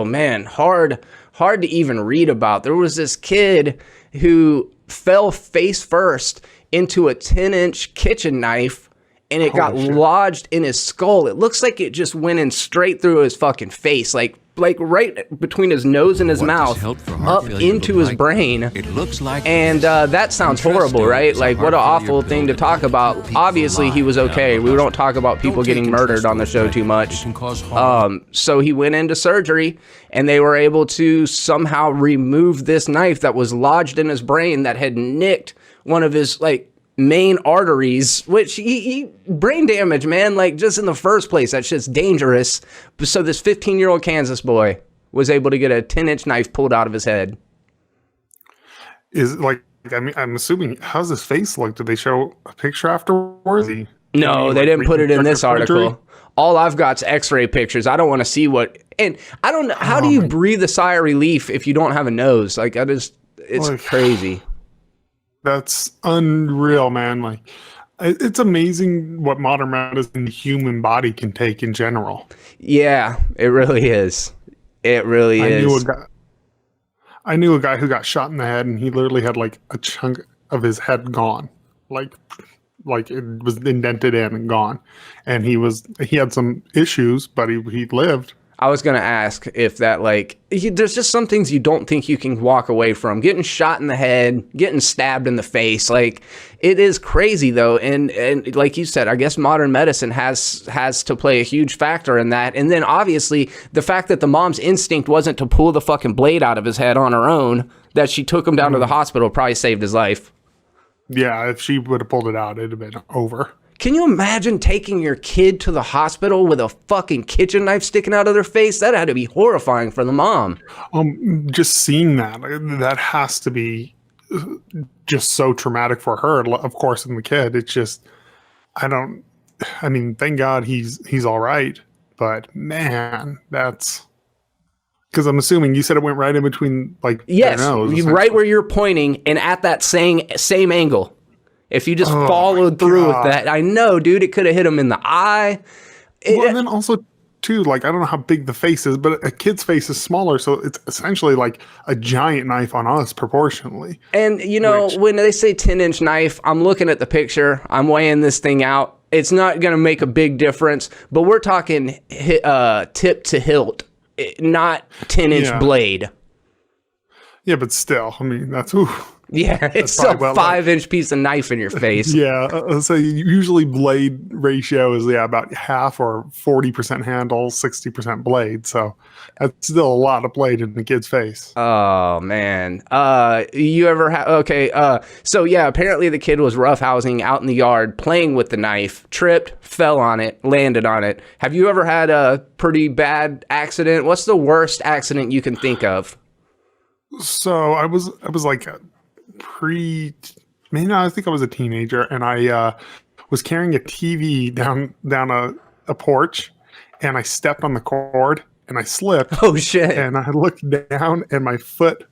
oh man, hard to even read about. There was this kid who fell face first into a 10-inch kitchen knife, and it got lodged in his skull. It looks like it just went in straight through his fucking face, like right between his nose and his mouth, up into his brain. It looks like, and that sounds horrible, right? Like, what an awful thing to talk about. Obviously, he was okay. We don't talk about people getting murdered on the show too much. So he went into surgery, and they were able to somehow remove this knife that was lodged in his brain that had nicked one of his, like, main arteries, which he brain damage, man, like, just in the first place, that shit's dangerous. So this 15-year-old Kansas boy was able to get a 10-inch knife pulled out of his head. Is like, I mean, I'm assuming, how's his face look? Did they show a picture afterwards? No, they didn't put it in this article. All I've got's x-ray pictures. I don't want to see what, and I don't know, how do you breathe a sigh of relief if you don't have a nose? Like, it's crazy. That's unreal, man. Like, it's amazing what modern medicine the human body can take in general. Yeah, it really is. It really is. I knew a guy who got shot in the head, and he literally had like a chunk of his head gone, like it was indented in and gone. And he had some issues, but he lived. I was going to ask if that, like, there's just some things you don't think you can walk away from. Getting shot in the head, getting stabbed in the face. Like, it is crazy, though. And like you said, I guess modern medicine has to play a huge factor in that. And then, obviously, the fact that the mom's instinct wasn't to pull the fucking blade out of his head on her own, that she took him down to the hospital, probably saved his life. Yeah, if she would have pulled it out, it'd have been over. Can you imagine taking your kid to the hospital with a fucking kitchen knife sticking out of their face? That had to be horrifying for the mom. Just seeing that has to be just so traumatic for her, of course, and the kid. It's just, I mean, thank God he's all right. But man, that's, because I'm assuming you said it went right in between, like, yes, their nose, right where you're pointing and at that same angle. If you just followed through with that, I know, dude, it could have hit him in the eye. And then also, too, like, I don't know how big the face is, but a kid's face is smaller, so it's essentially like a giant knife on us proportionally. And, you know, when they say 10-inch knife, I'm looking at the picture, I'm weighing this thing out. It's not going to make a big difference, but we're talking tip to hilt, not 10-inch blade. Yeah, but still, I mean, that's... Ooh. Yeah, it's a 5-inch piece of knife in your face. Yeah, so usually blade ratio is about half, or 40% handle, 60% blade. So that's still a lot of blade in the kid's face. Oh man, you ever so yeah, apparently the kid was roughhousing out in the yard, playing with the knife, tripped, fell on it, landed on it. Have you ever had a pretty bad accident? What's the worst accident you can think of? So I was like I think I was a teenager, and I was carrying a TV down a porch, and I stepped on the cord and I slipped. Oh shit. And I looked down and my foot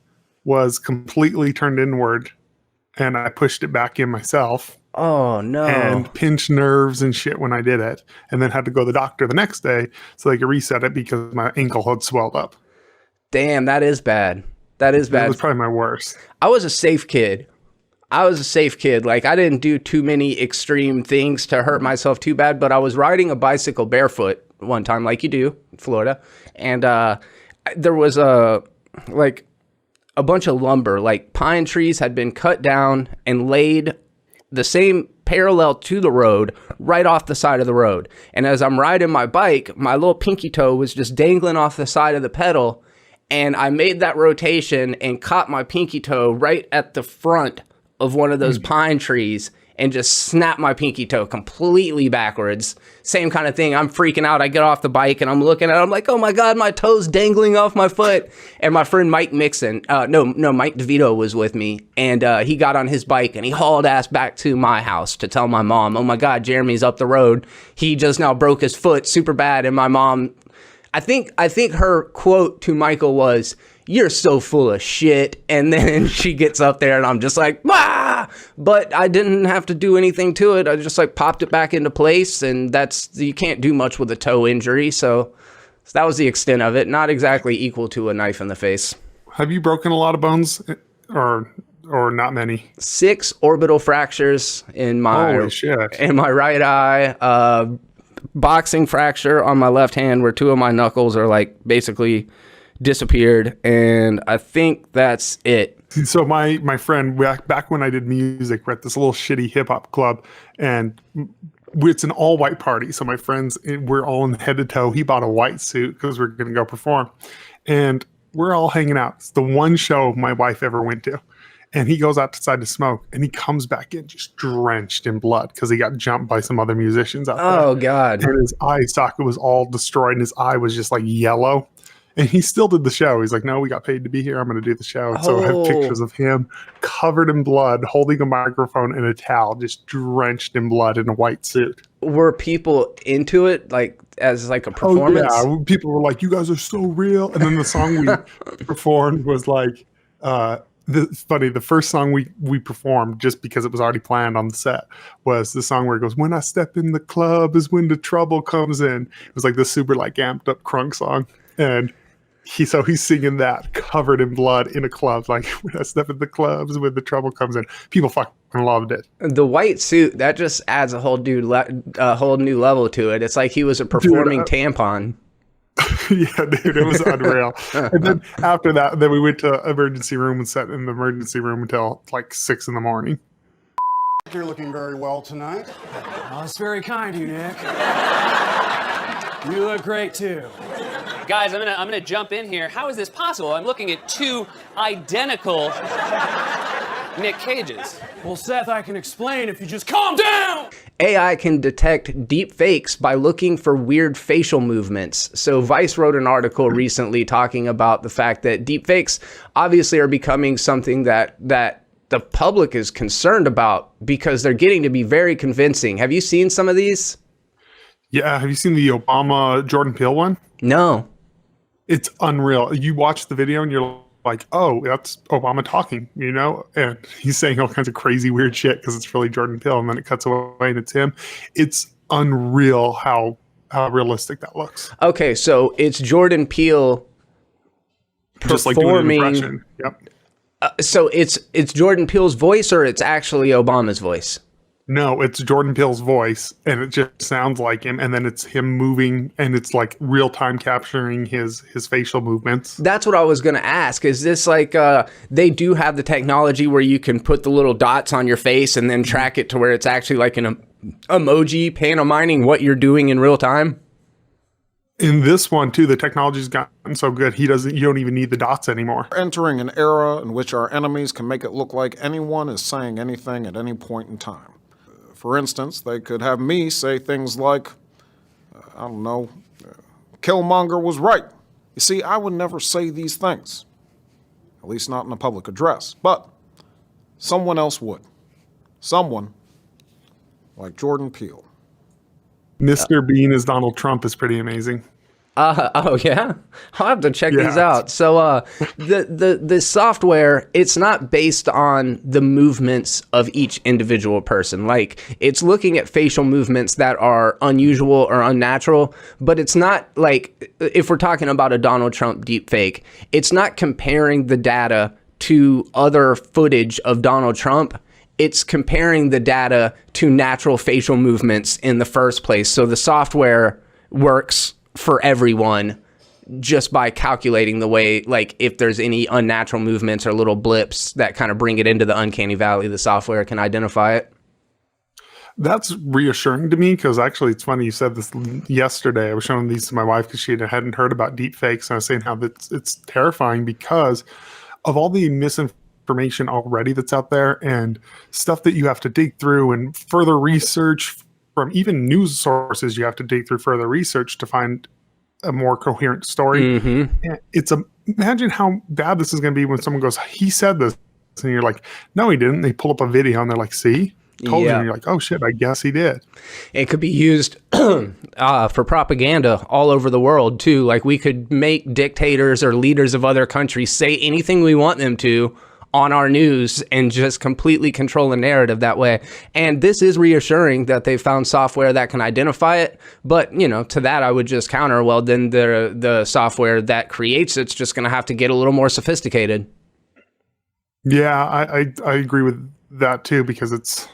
was completely turned inward, and I pushed it back in myself. Oh no. And pinched nerves and shit when I did it, and then had to go to the doctor the next day so they could reset it because my ankle had swelled up. Damn, that is bad. That is bad. That was probably my worst. I was a safe kid. Like, I didn't do too many extreme things to hurt myself too bad, but I was riding a bicycle barefoot one time, like you do in Florida. And there was a bunch of lumber, like pine trees had been cut down and laid the same parallel to the road, right off the side of the road. And as I'm riding my bike, my little pinky toe was just dangling off the side of the pedal. And I made that rotation and caught my pinky toe right at the front of one of those pine trees and just snapped my pinky toe completely backwards. Same kind of thing. I'm freaking out. I get off the bike and I'm looking at it. I'm like, oh my God, my toe's dangling off my foot. And my friend Mike Mixon, Mike DeVito was with me. And he got on his bike and he hauled ass back to my house to tell my mom, oh my God, Jeremy's up the road. He just now broke his foot super bad. And my mom... I think her quote to Michael was, "You're so full of shit." And then she gets up there and I'm just like, "Ah!" But I didn't have to do anything to it. I just like popped it back into place, and you can't do much with a toe injury. So So that was the extent of it. Not exactly equal to a knife in the face. Have you broken a lot of bones, or not many? 6 orbital fractures in Holy shit. my right eye. Boxing fracture on my left hand, where 2 of my knuckles are like basically disappeared, and I think that's it. So my friend, back when I did music, we're at this little shitty hip hop club, and it's an all white party. So my friends, we're all in head to toe. He bought a white suit because we're going to go perform, and we're all hanging out. It's the one show my wife ever went to. And he goes outside to smoke, and he comes back in just drenched in blood because he got jumped by some other musicians out there. Oh, God. And his eye socket was all destroyed, and his eye was just like yellow. And he still did the show. He's like, no, we got paid to be here. I'm going to do the show. And so I have pictures of him covered in blood, holding a microphone and a towel, just drenched in blood in a white suit. Were people into it, like as like a performance? Oh, yeah. People were like, you guys are so real. And then the song we performed was like, it's funny, the first song we performed, just because it was already planned on the set, was the song where it goes, when I step in the club is when the trouble comes in. It was like this super like amped up crunk song. And he's singing that covered in blood in a club, like when I step in the club is when the trouble comes in. People fucking loved it. The white suit, that just adds a whole new level to it. It's like he was a performing tampon. Yeah, dude, it was unreal. And then after that, then we went to emergency room and sat in the emergency room until like 6 a.m. You're looking very well tonight. Oh, that's very kind of you, Nick. You look great too. Guys, I'm gonna jump in here. How is this possible? I'm looking at 2 identical Nick Cages. Well, Seth, I can explain if you just calm down. AI can detect deep fakes by looking for weird facial movements. So Vice wrote an article recently talking about the fact that deep fakes obviously are becoming something that the public is concerned about because they're getting to be very convincing. Have you seen some of these? Yeah, have you seen the Obama Jordan Peele one? No. It's unreal. You watch the video and you're like, oh, that's Obama talking, you know? And he's saying all kinds of crazy, weird shit because it's really Jordan Peele. And then it cuts away and it's him. It's unreal how realistic that looks. Okay, so it's Jordan Peele just like doing an performing. impression. Yep. So it's Jordan Peele's voice, or it's actually Obama's voice? No, it's Jordan Peele's voice, and it just sounds like him, and then it's him moving, and it's like real time capturing his facial movements. That's what I was going to ask. Is this like they do have the technology where you can put the little dots on your face and then track it to where it's actually like an emoji pantomiming what you're doing in real time? In this one too, the technology's gotten so good, you don't even need the dots anymore. Entering an era in which our enemies can make it look like anyone is saying anything at any point in time. For instance, they could have me say things like, Killmonger was right. You see, I would never say these things, at least not in a public address, but someone else would. Someone like Jordan Peele. Mr. Bean as Donald Trump is pretty amazing. Oh yeah, I'll have to check these Yeah. out. So the software, it's not based on the movements of each individual person. Like, it's looking at facial movements that are unusual or unnatural, but it's not like, if we're talking about a Donald Trump deepfake, it's not comparing the data to other footage of Donald Trump. It's comparing the data to natural facial movements in the first place. So the software works for everyone just by calculating the way, like, if there's any unnatural movements or little blips that kind of bring it into the uncanny valley, the software can identify it. That's reassuring to me, because actually it's funny you said this yesterday. I was showing these to my wife because she hadn't heard about deep fakes, and I was saying how it's terrifying because of all the misinformation already that's out there and stuff that you have to dig through and further research from even news sources. You have to dig through further research to find a more coherent story. Mm-hmm. And imagine how bad this is going to be when someone goes, he said this, and you're like, no, he didn't. They pull up a video and they're like, see, told you. And you're like, oh shit, I guess he did. It could be used for propaganda all over the world too. Like, we could make dictators or leaders of other countries say anything we want them to on our news and just completely control the narrative that way. And this is reassuring that they found software that can identify it. But, you know, to that, I would just counter, well, then the software that creates it's just going to have to get a little more sophisticated. Yeah, I agree with that too, because it's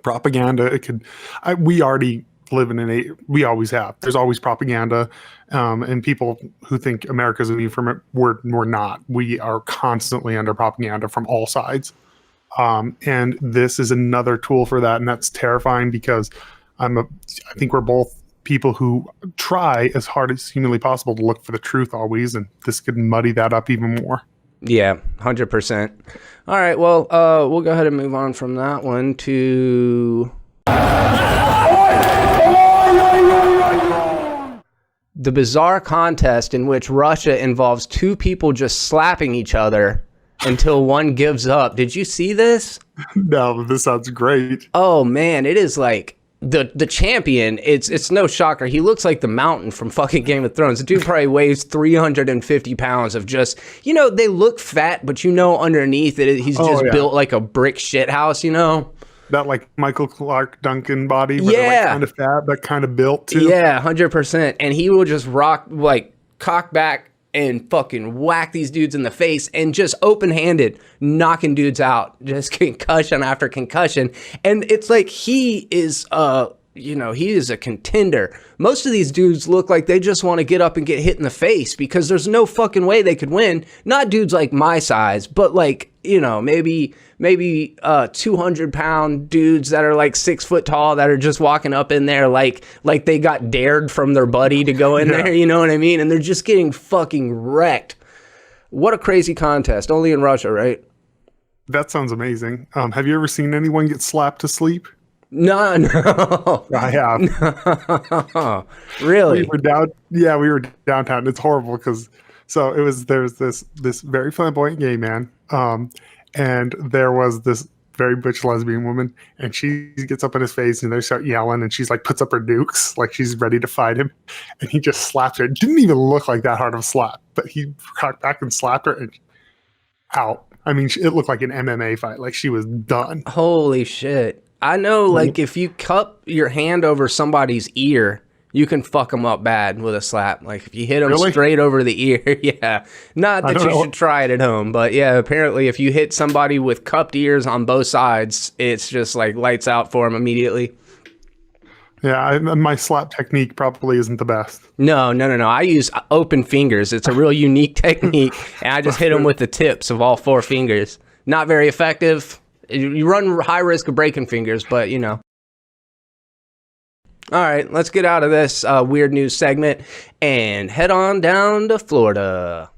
propaganda. It could, we already live in we always have. There's always propaganda, and people who think America's immune from it, we're not. We are constantly under propaganda from all sides, and this is another tool for that, and that's terrifying because I think we're both people who try as hard as humanly possible to look for the truth always, and this could muddy that up even more. Yeah, 100%. All right, well, we'll go ahead and move on from that one to the bizarre contest in which Russia involves two people just slapping each other until one gives up. Did you see this? No, this sounds great. Oh, man, it is like the champion. It's no shocker. He looks like the Mountain from fucking Game of Thrones. The dude probably weighs 350 pounds of just, you know, they look fat, but you know underneath it, he's just built like a brick shit house, you know? That like Michael Clark Duncan body, but yeah, like kind of fat, but kind of built too. Yeah, 100%. And he will just rock, like cock back and fucking whack these dudes in the face and just open-handed knocking dudes out, just concussion after concussion. And it's like he is you know, he is a contender. Most of these dudes look like they just want to get up and get hit in the face because there's no fucking way they could win. Not dudes like my size, but like, you know, maybe 200-pound dudes that are like 6 foot tall that are just walking up in there like they got dared from their buddy to go in there, you know what I mean? And they're just getting fucking wrecked. What a crazy contest. Only in Russia, right? That sounds amazing. Have you ever seen anyone get slapped to sleep? No. I have. No. Really? We were downtown. It's horrible because there's this very flamboyant gay man, and there was this very butch lesbian woman, and she gets up in his face and they start yelling, and she's like puts up her dukes like she's ready to fight him, and he just slaps her. It didn't even look like that hard of a slap, but he cocked back and slapped her and out. I mean, it looked like an MMA fight. Like she was done. Holy shit. I know, like, if you cup your hand over somebody's ear, you can fuck them up bad with a slap. Like, if you hit them straight over the ear, yeah. Not that you should try it at home, but yeah, apparently if you hit somebody with cupped ears on both sides, it's just like lights out for them immediately. Yeah, my slap technique probably isn't the best. No. I use open fingers. It's a real unique technique, and I just hit them with the tips of all 4 fingers. Not very effective. You run high risk of breaking fingers, but you know. All right, let's get out of this weird news segment and head on down to Florida.